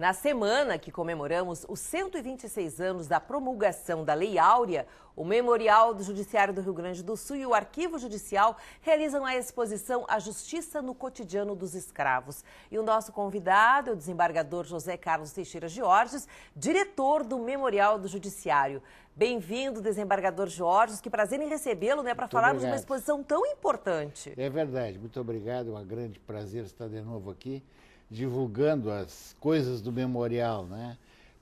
Na semana que comemoramos os 126 anos da promulgação da Lei Áurea, o Memorial do Judiciário do Rio Grande do Sul e o Arquivo Judicial realizam a exposição A Justiça no Cotidiano dos Escravos. E o nosso convidado é o desembargador José Carlos Teixeira Georges, diretor do Memorial do Judiciário. Bem-vindo, desembargador Georges, que prazer em recebê-lo, para falarmos de uma exposição tão importante. É verdade, muito obrigado, é um grande prazer estar de novo aqui, divulgando as coisas do memorial,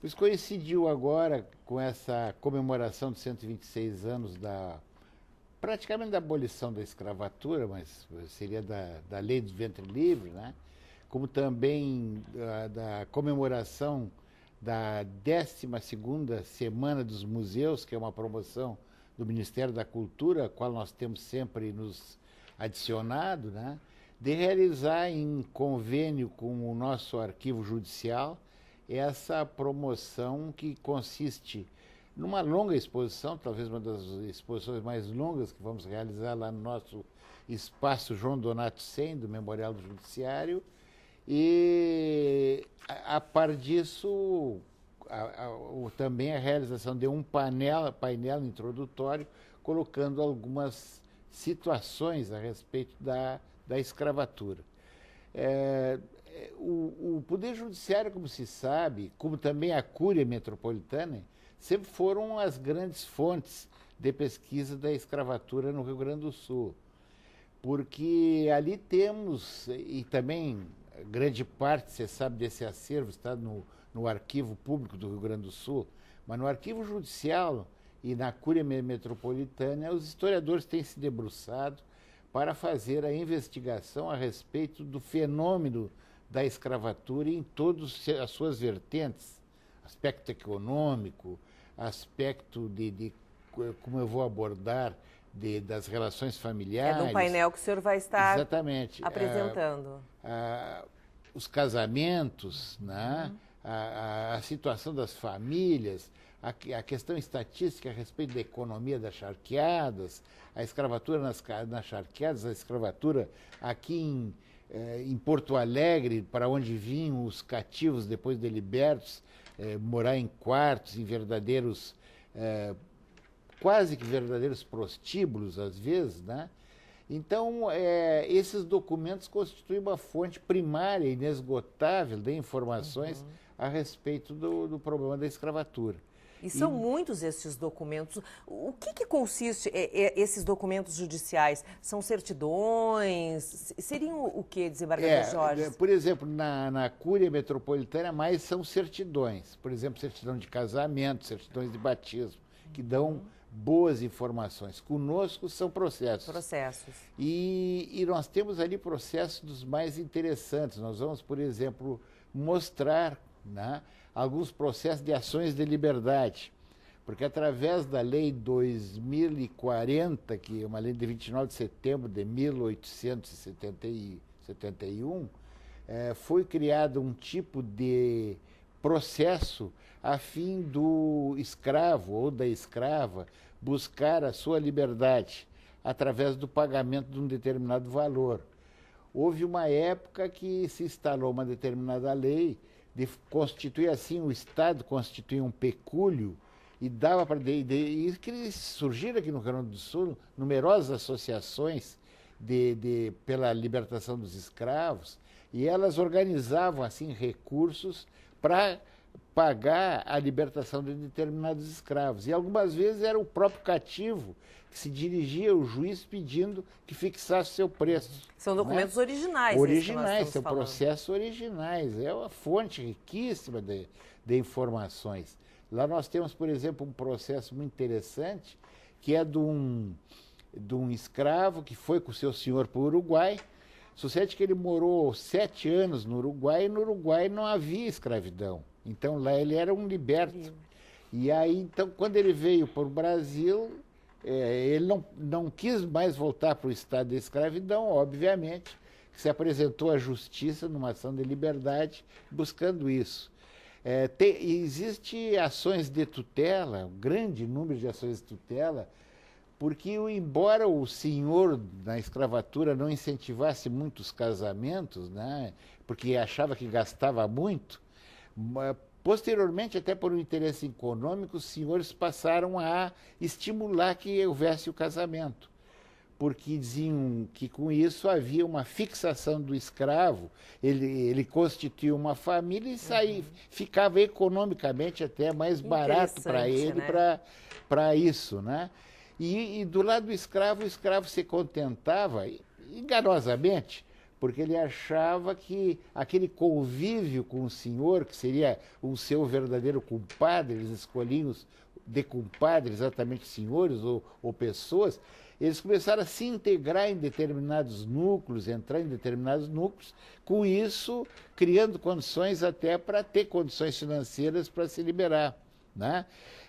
Pois coincidiu agora com essa comemoração de 126 anos praticamente da abolição da escravatura, mas seria da lei do ventre livre, como também da comemoração da 12ª Semana dos Museus, que é uma promoção do Ministério da Cultura, a qual nós temos sempre nos adicionado, de realizar em convênio com o nosso arquivo judicial essa promoção que consiste numa longa exposição, talvez uma das exposições mais longas que vamos realizar lá no nosso espaço João Donato 100, do Memorial do Judiciário, e a par disso também a realização de um painel introdutório colocando algumas situações a respeito da escravatura. O Poder Judiciário, como se sabe, como também a Cúria Metropolitana, sempre foram as grandes fontes de pesquisa da escravatura no Rio Grande do Sul. Porque ali temos, e também grande parte, você sabe, desse acervo está no Arquivo Público do Rio Grande do Sul, mas no Arquivo Judicial e na Cúria Metropolitana, os historiadores têm se debruçado para fazer a investigação a respeito do fenômeno da escravatura em todas as suas vertentes, aspecto econômico, aspecto de como eu vou abordar, das relações familiares. É do painel que o senhor vai estar exatamente apresentando. Os casamentos, a situação das famílias, a questão estatística a respeito da economia das charqueadas, a escravatura nas charqueadas, a escravatura aqui em Porto Alegre, para onde vinham os cativos depois de libertos, morar em quartos, em verdadeiros, quase que verdadeiros prostíbulos, às vezes, Então, esses documentos constituem uma fonte primária, inesgotável de informações a respeito do problema da escravatura. E são muitos esses documentos. O que consiste esses documentos judiciais? São certidões? Seriam o que, desembargador Jorge? Por exemplo, na Cúria Metropolitana, mais são certidões. Por exemplo, certidão de casamento, certidões de batismo, que dão boas informações. Conosco são processos. E nós temos ali processos dos mais interessantes. Nós vamos, por exemplo, mostrar alguns processos de ações de liberdade, porque através da Lei 2040, que é uma lei de 29 de setembro de 1871, foi criado um tipo de processo a fim do escravo ou da escrava buscar a sua liberdade através do pagamento de um determinado valor. Houve uma época que se instalou uma determinada lei de constituir assim, o Estado constituía um pecúlio e dava para... E que surgiram aqui no Rio Grande do Sul numerosas associações pela libertação dos escravos, e elas organizavam assim recursos para pagar a libertação de determinados escravos. E algumas vezes era o próprio cativo que se dirigia ao juiz pedindo que fixasse seu preço. São documentos originais. Originais, são processos originais. É uma fonte riquíssima de informações. Lá nós temos, por exemplo, um processo muito interessante, que é de um escravo que foi com o seu senhor para o Uruguai. Sucede que ele morou 7 anos no Uruguai, e no Uruguai não havia escravidão. Então, lá ele era um liberto. E aí, então, quando ele veio para o Brasil, ele não quis mais voltar para o estado de escravidão, obviamente, se apresentou à justiça numa ação de liberdade, buscando isso. Existe ações de tutela, um grande número de ações de tutela, porque, embora o senhor na escravatura não incentivasse muitos casamentos, porque achava que gastava muito, Posteriormente, até por um interesse econômico, os senhores passaram a estimular que houvesse o casamento, porque diziam que com isso havia uma fixação do escravo, ele constituía uma família e ficava economicamente até mais barato para ele, né? para isso, né? E do lado do escravo, o escravo se contentava, enganosamente, porque ele achava que aquele convívio com o senhor, que seria o seu verdadeiro compadre, eles escolhiam de compadre exatamente senhores ou pessoas, eles começaram a se integrar em determinados núcleos, entrar em determinados núcleos, com isso criando condições até para ter condições financeiras para se liberar, né?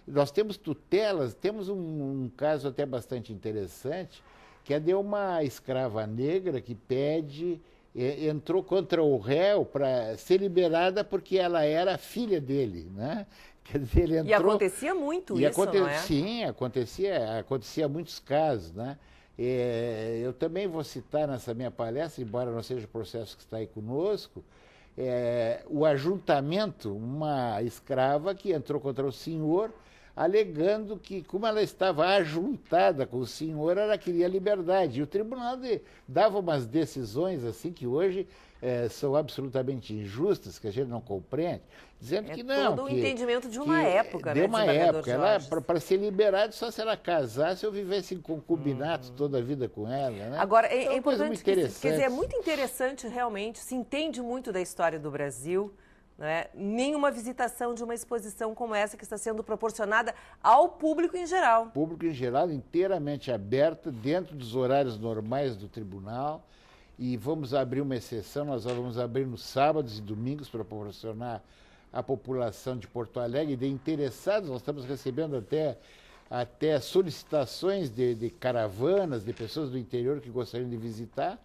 Nós temos tutelas, temos um caso até bastante interessante, que é de uma escrava negra que entrou contra o réu para ser liberada porque ela era filha dele, né? Quer dizer, ele entrou, e acontecia muito isso, não é? Sim, acontecia muitos casos, né? Eu também vou citar nessa minha palestra, embora não seja o processo que está aí conosco, o ajuntamento, uma escrava que entrou contra o senhor, alegando que, como ela estava ajuntada com o senhor, ela queria liberdade. E o tribunal dava umas decisões assim que hoje são absolutamente injustas, que a gente não compreende, dizendo que não. Todo o entendimento de uma época, de né? uma época. Ela, para ser liberada, só se ela casasse ou vivesse em concubinato toda a vida com ela, né? Agora, então, é importante, quer dizer, é muito interessante realmente, se entende muito da história do Brasil, né? Nenhuma visitação de uma exposição como essa que está sendo proporcionada ao público em geral. Público em geral, inteiramente aberta, dentro dos horários normais do tribunal. E vamos abrir uma exceção, nós vamos abrir nos sábados e domingos para proporcionar à população de Porto Alegre, de interessados. Nós estamos recebendo até solicitações de caravanas, de pessoas do interior que gostariam de visitar.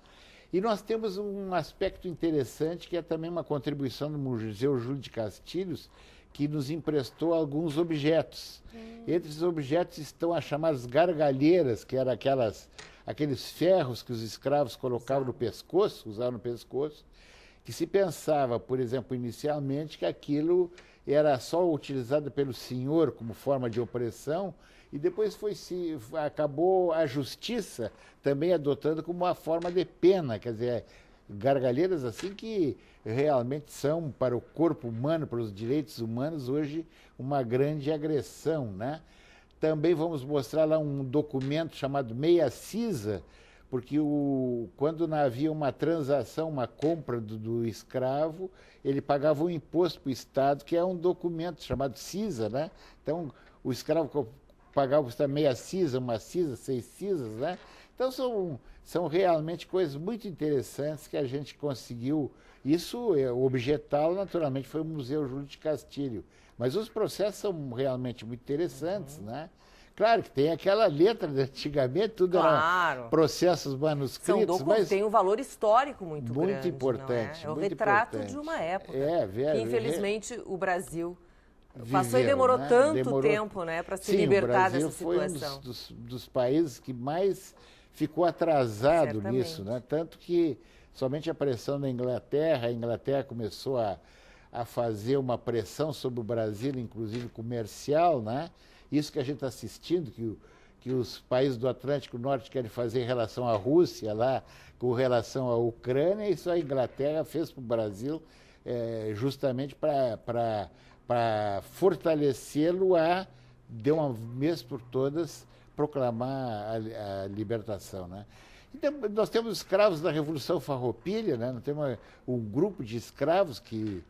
E nós temos um aspecto interessante, que é também uma contribuição do Museu Júlio de Castilhos, que nos emprestou alguns objetos. Entre esses objetos estão as chamadas gargalheiras, que eram aqueles ferros que os escravos colocavam no pescoço, usavam no pescoço, que se pensava, por exemplo, inicialmente, que aquilo era só utilizado pelo senhor como forma de opressão, e depois acabou a justiça também adotando como uma forma de pena, quer dizer, gargalheiras assim que realmente são para o corpo humano, para os direitos humanos, hoje uma grande agressão, né? Também vamos mostrar lá um documento chamado meia-cisa, porque quando havia uma transação, uma compra do escravo, ele pagava um imposto para o Estado, que é um documento chamado cisa, né? Então, o escravo pagava meia cisa, uma cisa, 6 cisas, né? Então, são realmente coisas muito interessantes que a gente conseguiu. Isso, o objetal, naturalmente, foi o Museu Júlio de Castilho. Mas os processos são realmente muito interessantes, né? Claro que tem aquela letra de antigamente, tudo era processos manuscritos, mas tem um valor histórico muito grande, importante. Não é? É o retrato de uma época. Que, infelizmente, o Brasil passou e demorou tanto tempo, né, para se libertar dessa situação. O Brasil foi um dos países que mais ficou atrasado nisso, né? Tanto que somente a pressão da Inglaterra, a Inglaterra começou a fazer uma pressão sobre o Brasil, inclusive comercial, né? Isso que a gente está assistindo, que os países do Atlântico Norte querem fazer em relação à Rússia, lá, com relação à Ucrânia, isso a Inglaterra fez para o Brasil justamente para fortalecê-lo de uma vez por todas, proclamar a libertação, né? Então, nós temos escravos da Revolução Farroupilha, né? Nós temos um grupo de escravos que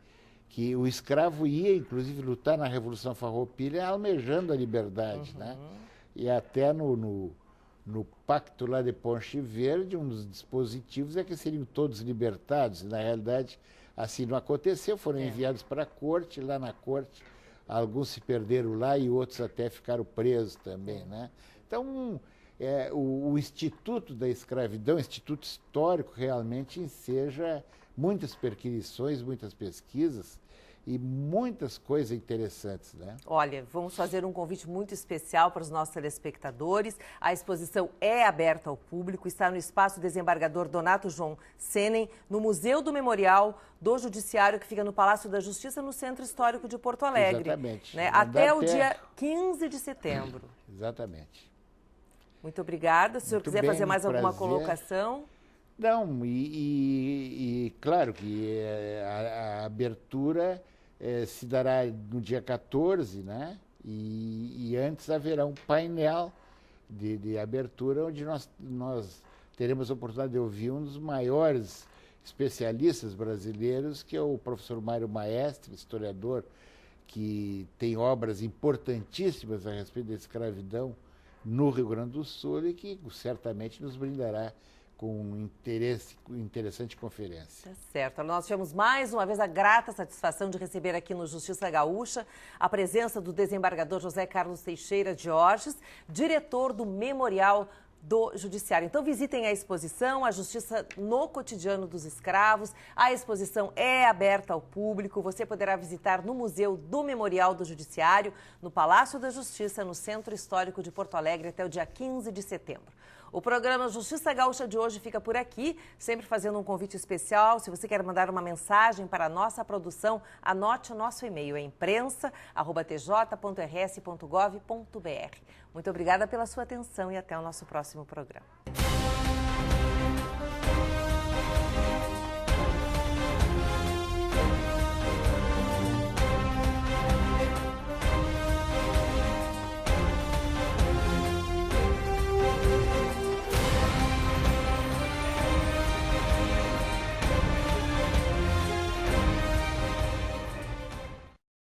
o escravo ia, inclusive, lutar na Revolução Farroupilha almejando a liberdade, né? E até no pacto lá de Ponche Verde, um dos dispositivos é que seriam todos libertados. E, na realidade, assim não aconteceu, foram enviados para a corte, lá na corte, alguns se perderam lá e outros até ficaram presos também, né? Então, o Instituto da Escravidão, Instituto Histórico, realmente enseja muitas perquisições, muitas pesquisas, e muitas coisas interessantes, né? Olha, vamos fazer um convite muito especial para os nossos telespectadores. A exposição é aberta ao público, está no Espaço Desembargador Donato João Senen, no Museu do Memorial do Judiciário, que fica no Palácio da Justiça, no Centro Histórico de Porto Alegre. Exatamente. Né? Até o dia 15 de setembro. Exatamente. Muito obrigada. Se o senhor quiser fazer mais alguma prazer. colocação... Não, claro que a abertura se dará no dia 14, né? E antes haverá um painel de abertura onde nós teremos a oportunidade de ouvir um dos maiores especialistas brasileiros, que é o professor Mário Maestre, historiador, que tem obras importantíssimas a respeito da escravidão no Rio Grande do Sul e que certamente nos brindará com interessante conferência. Tá certo. Nós tivemos mais uma vez a grata satisfação de receber aqui no Justiça Gaúcha a presença do desembargador José Carlos Teixeira de Orges, diretor do Memorial do Judiciário. Então visitem a exposição, a Justiça no Cotidiano dos Escravos. A exposição é aberta ao público. Você poderá visitar no Museu do Memorial do Judiciário, no Palácio da Justiça, no Centro Histórico de Porto Alegre, até o dia 15 de setembro. O programa Justiça Gaúcha de hoje fica por aqui, sempre fazendo um convite especial. Se você quer mandar uma mensagem para a nossa produção, anote o nosso e-mail, é imprensa@tj.rs.gov.br. Muito obrigada pela sua atenção e até o nosso próximo programa.